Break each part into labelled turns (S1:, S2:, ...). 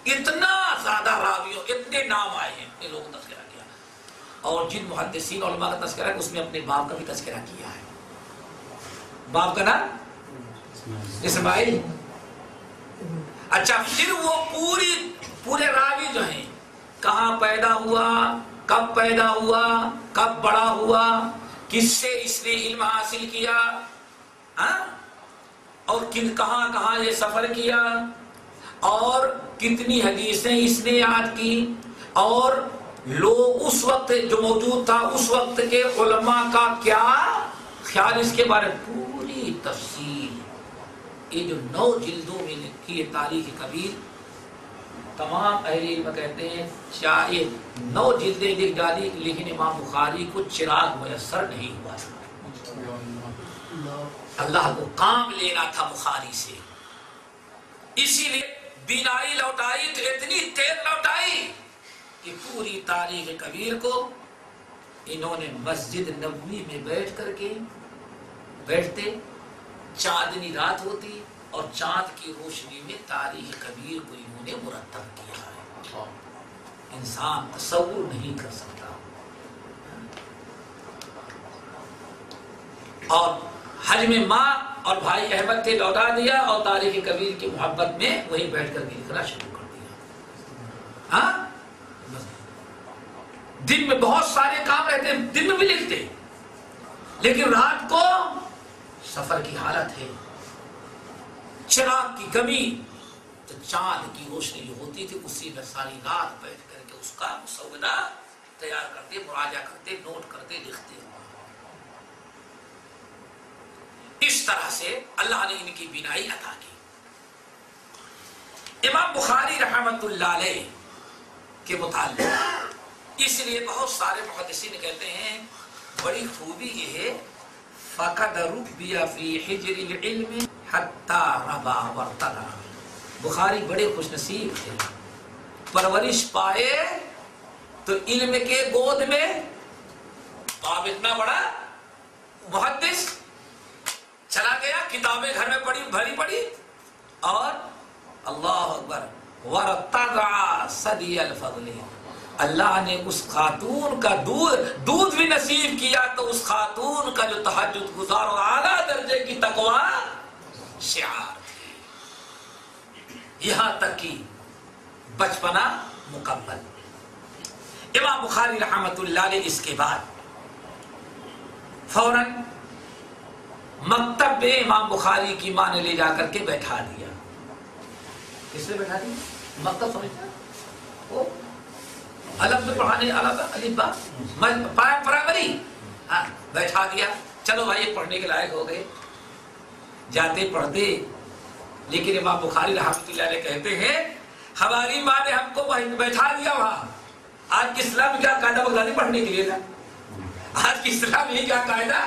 S1: اتنا زیادہ راویوں، اتنے نام آئے ہیں، اتنے لوگوں نے تذکرہ کیا. اور جن محدثین علماء کا تذکرہ ہے اس میں اپنے باپ کا بھی تذکرہ کیا ہے. باپ کا نام اسماعیل. اچھا پھر وہ پورے راوی جو ہیں کہاں پیدا ہوا، کب پیدا ہوا، کب بڑا ہوا، کس سے اس نے علم حاصل کیا، اور کہاں کہاں یہ سفر کیا، اور کتنی حدیثیں اس نے یاد کی، اور لوگ اس وقت جو موجود تھا اس وقت کے علماء کا کیا خیال اس کے بارے میں پوری تفصیل. یہ جو 9 جلدوں میں لکھی ہے تاریخ کبیر، تمام اہل علم کہتے ہیں چاہے 9 جلدیں لکھ ڈالی لیکن امام بخاری کو چراغ میسر نہیں ہوا. اللہ کو کام لینا تھا بخاری سے، اسی لیے بینائی لوٹائی تو اتنی تیز لوٹائی کہ پوری تاریخ کبیر کو انہوں نے مسجد نبوی میں بیٹھ کر کے بیٹھتے، چاندنی رات ہوتی اور چاند کی روشنی میں تاریخ کبیر کو انہوں نے مرتب کیا ہے. انسان تصور نہیں کر سکتا. اور حج میں ماں اور بھائی احمد تھے، لوٹا دیا اور تاریخ کبیر کی محبت میں وہیں بیٹھ کر کے لکھنا شروع کر دیا. ہاں دن میں بہت سارے کام رہتے ہیں، دن میں بھی لکھتے، لیکن رات کو سفر کی حالت ہے، چراغ کی کمی، تو چاند کی روشنی جو ہوتی تھی اسی میں ساری رات بیٹھ کر کے اس کا مسودہ تیار کرتے، مراجعہ کرتے، نوٹ کرتے، لکھتے. اس طرح سے اللہ نے ان کی بینائی عطا کی. امام بخاری رحمۃ اللہ علیہ کے متعلق اس لیے بہت سارے محدثین کہتے ہیں بڑی خوبی یہ ہے فقد ربی فی حجر العلم حتی ربا وارتقا. بخاری بڑے خوش نصیب تھے، پرورش پائے تو علم کے گود میں. باپ اتنا بڑا محدث چلا گیا، کتابیں گھر میں بھری پڑی، اور اللہ اکبر وارتقا صدی الفضل. اللہ نے اس خاتون کا دودھ بھی نصیب کیا تو اس خاتون کا جو تہجد گزار اور اعلیٰ درجے کی تقوی شعار تھی، یہاں تک کہ بچپنا مکمل. امام بخاری رحمۃ اللہ علیہ اس کے بعد فوراً مکتب میں امام بخاری کی ماں نے لے جا کر کے بیٹھا دیا. کس نے بیٹھا دیا؟ مکتب سمجھتا وہ الگ میں پڑھانے پرائمری، ہاں بیٹھا دیا. چلو بھائی پڑھنے کے لائق ہو گئے، جاتے پڑھتے. لیکن امام بخاری رحمۃ اللہ علیہ کہتے ہیں ہماری ماں نے ہم کو بیٹھا دیا وہاں. آج کی اسلام کیا قاعدہ بغدادی پڑھنے کے لیے تھا، آج کی اسلام یہ کیا قاعدہ،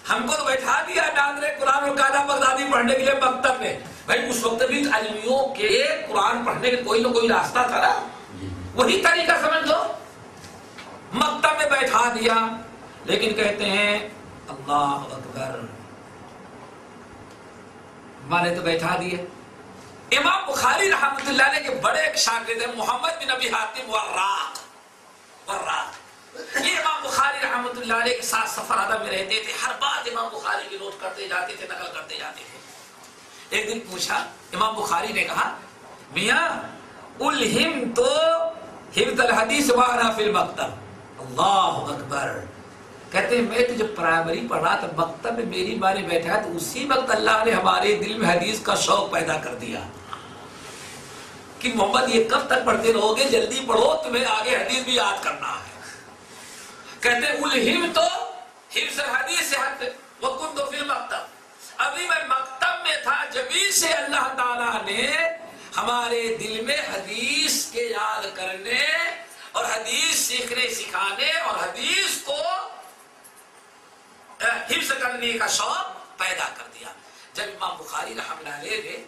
S1: ہم کو تو بیٹھا دیا ناظر قرآن اور قاعدہ بغدادی پڑھنے کے لیے مکتب میں. بھائی اس وقت بھی علمیوں کے قرآن پڑھنے کے کوئی نہ کوئی راستہ تھا نا، وہی طریقہ سمجھ لو. مکتب میں بیٹھا دیا، لیکن کہتے ہیں اللہ اکبر، ماں نے تو بیٹھا دیا. امام بخاری رحمۃ اللہ علیہ کے بڑے ایک شاگرد ہیں محمد بن ابی حاتم وراق. یہ امام بخاری رحمۃ اللہ علیہ کے ساتھ سفر ادب میں رہتے تھے، ہر بات امام بخاری کی نوٹ کرتے جاتے تھے، نقل کرتے جاتے تھے. ایک دن پوچھا، امام بخاری نے کہا میاں الہم تو حفظ الحدیث وانا فی المکتب. اللہ اکبر. کہتے ہیں میں تو جب پرائمری پڑھا تو مکتب میں میری ماں نے بیٹھا تو اسی وقت اللہ نے ہمارے دل میں حدیث کا شوق پیدا کر دیا کہ محمد یہ کب تک پڑھتے رہو گے، جلدی پڑھو، تمہیں آگے حدیث بھی یاد کرنا ہے. کہتے ہیں الہم تو حفظ الحدیث وکنت فی المکتب. ابھی میں مکتب میں تھا جبھی سے اللہ تعالیٰ نے ہمارے دل میں حدیث کے یاد کرنے اور حدیث سیکھنے سکھانے اور حدیث کو حفظ کرنے کا شوق پیدا کر دیا. جب امام بخاری رحمۃ اللہ علیہ نے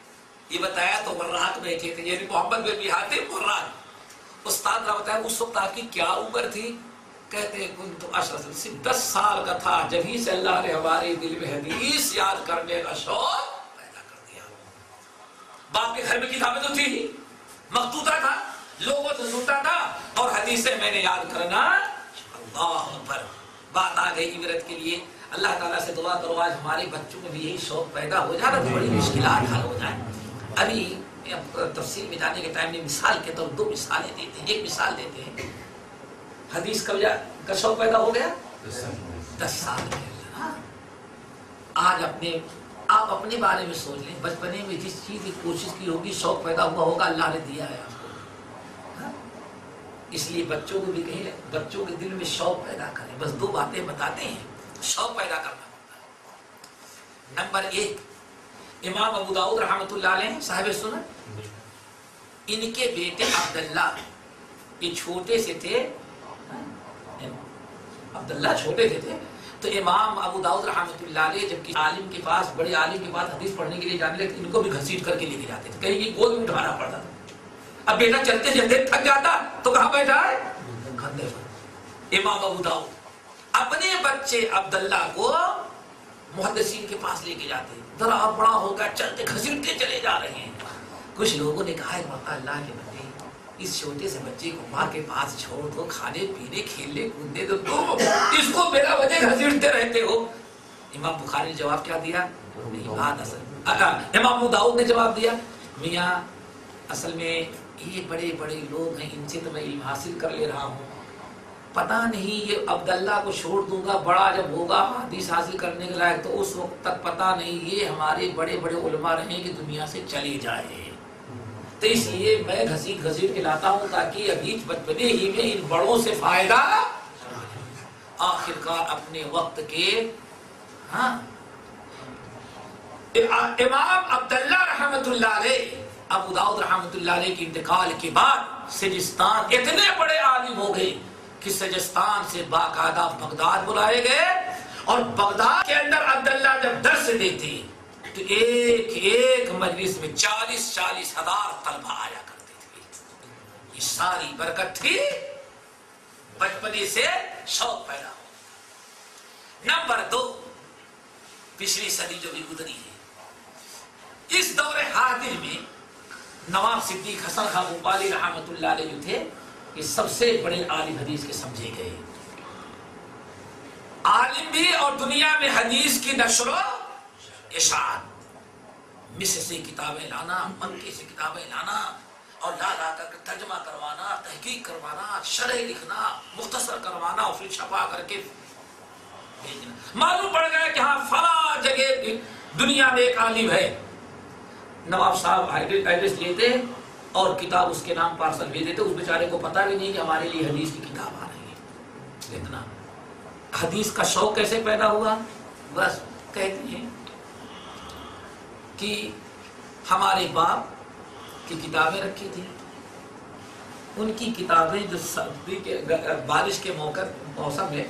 S1: یہ بتایا تو وراق بیٹھے تھے، یعنی محمد بن ابی حاتم وراق. استاد نے بتایا اس وقت آپ کی کیا عمر تھی؟ کہتے ہیں کنت 10 سال کا تھا جبھی سے اللہ نے ہمارے دل میں حدیث یاد کرنے کا شوق پیدا کر دیا. باپ کے گھر میں کتابیں تو تھی ہی، مقتوطہ تھا، لوگوں سے سنتا تھا اور حدیثیں میں نے یاد کرنا. اللہ اکبر. بات آ گئی عبرت کے لیے. اللہ تعالیٰ سے دعا کرو آج ہمارے بچوں میں بھی یہی شوق پیدا ہو جائے تو بڑی مشکلات حل ہو جائیں. ابھی تفصیل میں جانے کے ٹائم میں مثال کے طور 2 مثالیں دیتے ہیں. ایک مثال دیتے ہیں، حدیث کا شوق پیدا ہو گیا 10 سال میں. آج آپ اپنے بارے میں سوچ لیں، بچپنے میں جس چیز کی کوشش کی ہوگی شوق پیدا ہوا ہوگا اللہ نے دیا ہے آپ کو. اس لیے بچوں کو بھی کہیں بچوں کے دل میں شوق پیدا کریں. بس 2 باتیں بتاتے ہیں شوق پیدا کرنا ہوتا ہے. نمبر 1، امام ابو داؤد رحمۃ اللہ علیہ صاحب سنن، ان کے بیٹے عبداللہ یہ چھوٹے سے تھے، عبداللہ چھوٹے تھے تو امام ابو داؤد رحمۃ اللہ علیہ جب کسی عالم کے پاس، بڑے عالم کے پاس حدیث پڑھنے کے لیے جانے لگے ان کو بھی گھسیٹ کر کے لے کے جاتے تھے، کہیں کی گود میں اٹھانا پڑتا تھا. اب بیٹا چلتے چلتے تھک جاتا تو کہاں بیٹھا ہے؟ کندھے پر. امام ابو داؤد اپنے بچے عبداللہ کو محدثین کے پاس لے کے جاتے، ذرا بڑا ہوگا چلتے گھسیٹتے چلے جا رہے ہیں. کچھ لوگوں نے کہا ہے موقع اللہ کے بندے اس چھوٹے سے بچے کو ماں کے پاس چھوڑ دو، کھانے پینے کھیلنے کودنے دو، اس کو بلا وجہ گھسیٹتے رہتے ہو. امام بخاری نے جواب کیا دیا؟ بات اصل امام ابو داؤد نے جواب دیا، میاں اصل میں یہ بڑے بڑے لوگ ہیں، ان سے تو میں علم حاصل کر لے رہا ہوں، پتہ نہیں یہ عبداللہ کو چھوڑ دوں گا، بڑا جب ہوگا حدیث حاصل کرنے کے لائق تو اس وقت تک پتہ نہیں یہ ہمارے بڑے بڑے علماء رہیں کہ دنیا سے چلے جائے، تو اس لیے میں گھسیٹ گھسیٹ کے لاتا ہوں تاکہ ابھی بچپنے ہی میں ان بڑوں سے فائدہ. آخرکار اپنے وقت کے امام عبداللہ رحمۃ اللہ علیہ، ابو داؤد رحمۃ اللہ علیہ کے انتقال کے بعد سجستان اتنے بڑے عالم ہو گئے کہ سجستان سے باقاعدہ بغداد بلائے گئے، اور بغداد کے اندر عبداللہ جب درس دیتے تو ایک ایک مجلس میں 40-40 ہزار طلبہ آیا کرتے تھے. یہ ساری برکت تھی بچپنے سے شوق پیدا ہو. نمبر 2، پچھلی صدی جو بھی گزری ہے، اس دور حاضر میں نواب صدیق حسن خان بھوپالی رحمۃ اللہ علیہ جو تھے یہ سب سے بڑے عالم حدیث کے سمجھے گئے عالم بھی، اور دنیا میں حدیث کی نشر و اشاعت، مصر سے کتابیں لانا، مکے سے کتابیں لانا اور لا کر ترجمہ کروانا، تحقیق کروانا، شرح لکھنا، مختصر کروانا اور پھر چھپا کر کے بھیجنا. معلوم پڑ گیا کہ ہاں فلاں جگہ دنیا میں ایک عالم ہے. نواب صاحب ایڈریس لیتے اور کتاب اس کے نام پارسل بھیج دیتے، اس بیچارے کو پتہ بھی نہیں کہ ہمارے لیے حدیث کی کتاب آ رہی ہے. اتنا حدیث کا شوق کیسے پیدا ہوا؟ بس کہتے ہیں کہ ہمارے باپ کی کتابیں رکھی تھی، ان کی کتابیں جو سردی کے بارش کے موسم میں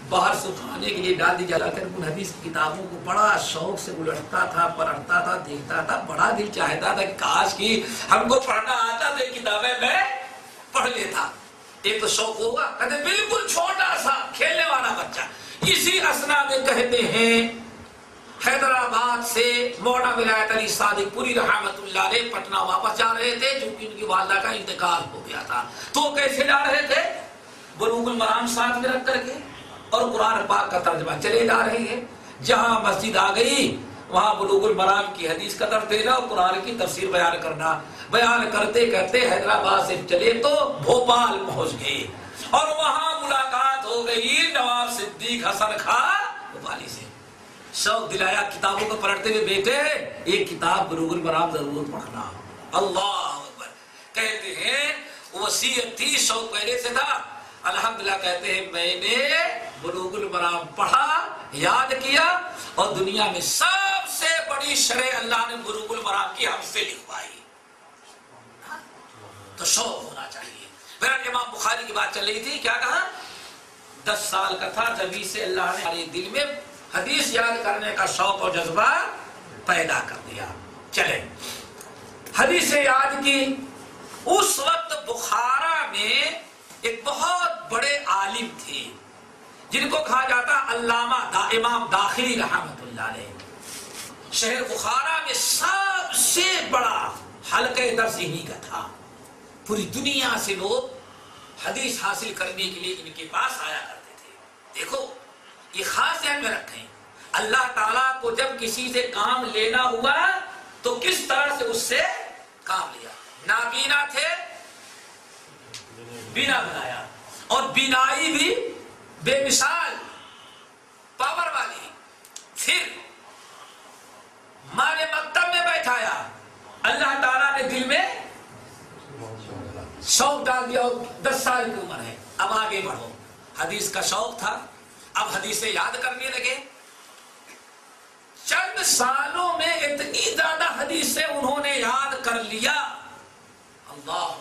S1: باہر سکھانے کے لیے ڈال دی جاتی، ان حدیث کی کتابوں کو بڑا شوق سے الٹتا تھا، پڑھتا تھا، دیکھتا تھا. بڑا دل چاہتا تھا کہ کاش کی ہم کو پڑھنا آتا تو یہ کتابیں میں پڑھ لیتا. ایک تو شوق ہوگا، کہتے بالکل چھوٹا سا کھیلنے والا بچہ. اسی اسنا میں کہتے ہیں حیدرآباد سے مولانا ولایت علی صادق پوری رحمت اللہ علیہ پٹنہ واپس جا رہے تھے کیونکہ ان کی والدہ کا انتقال ہو گیا تھا. تو کیسے جا رہے تھے؟ بلوغ المرام ساتھ میں رکھ کر کے اور قرآن پاک کا ترجمہ چلے جا رہے ہیں. جہاں مسجد آ گئی وہاں بلوغ المرام کی حدیث کا درس دینا اور قرآن کی تفسیر بیان کرنا. بیان کرتے کرتے حیدرآباد سے چلے تو بھوپال پہنچ گئے اور وہاں ملاقات ہو گئی نواب صدیق حسن خان بھوپالی سے. شوق دلایا کتابوں کو پڑھتے ہوئے، بیٹے ایک کتاب بلوغ المرام ضرور پڑھنا. اللہ اکبر. کہتے ہیں وصیت تھی، شوق پہلے سے تھا. الحمدللہ کہتے ہیں میں نے بلوغ المرام پڑھا، یاد کیا اور دنیا میں سب سے بڑی شرح اللہ نے بلوغ المرام کی ہم سے لکھوائی. تو شوق ہونا چاہیے. میرا امام بخاری کی بات چل رہی تھی، کیا کہا؟ 10 سال کا تھا جبھی سے اللہ نے ہمارے دل میں حدیث یاد کرنے کا شوق اور جذبہ پیدا کر دیا. چلیں حدیث یاد کی. اس وقت بخارا میں ایک بہت بڑے عالم تھے جن کو کہا جاتا علامہ امام داخلی رحمت اللہ علیہ. شہر بخارا میں سب سے بڑا حلقہ درس انہی کا تھا. پوری دنیا سے لوگ حدیث حاصل کرنے کے لیے ان کے پاس آیا کرتے تھے۔ دیکھو یہ خاص ذہن میں رکھیں، اللہ تعالیٰ کو جب کسی سے کام لینا ہوا تو کس طرح سے اس سے کام لیا۔ نابینا تھے، بینا بنایا، اور بینائی بھی بے مثال پاور والی، پھر مارے مکتب میں بیٹھایا، اللہ تعالیٰ نے دل میں شوق ڈال دیا، 10 سال کی عمر ہے، اب آگے بڑھو۔ حدیث کا شوق تھا، اب حدیثیں یاد کرنے لگے۔ چند سالوں میں اتنی زیادہ حدیثیں انہوں نے یاد کر لیا، اللہ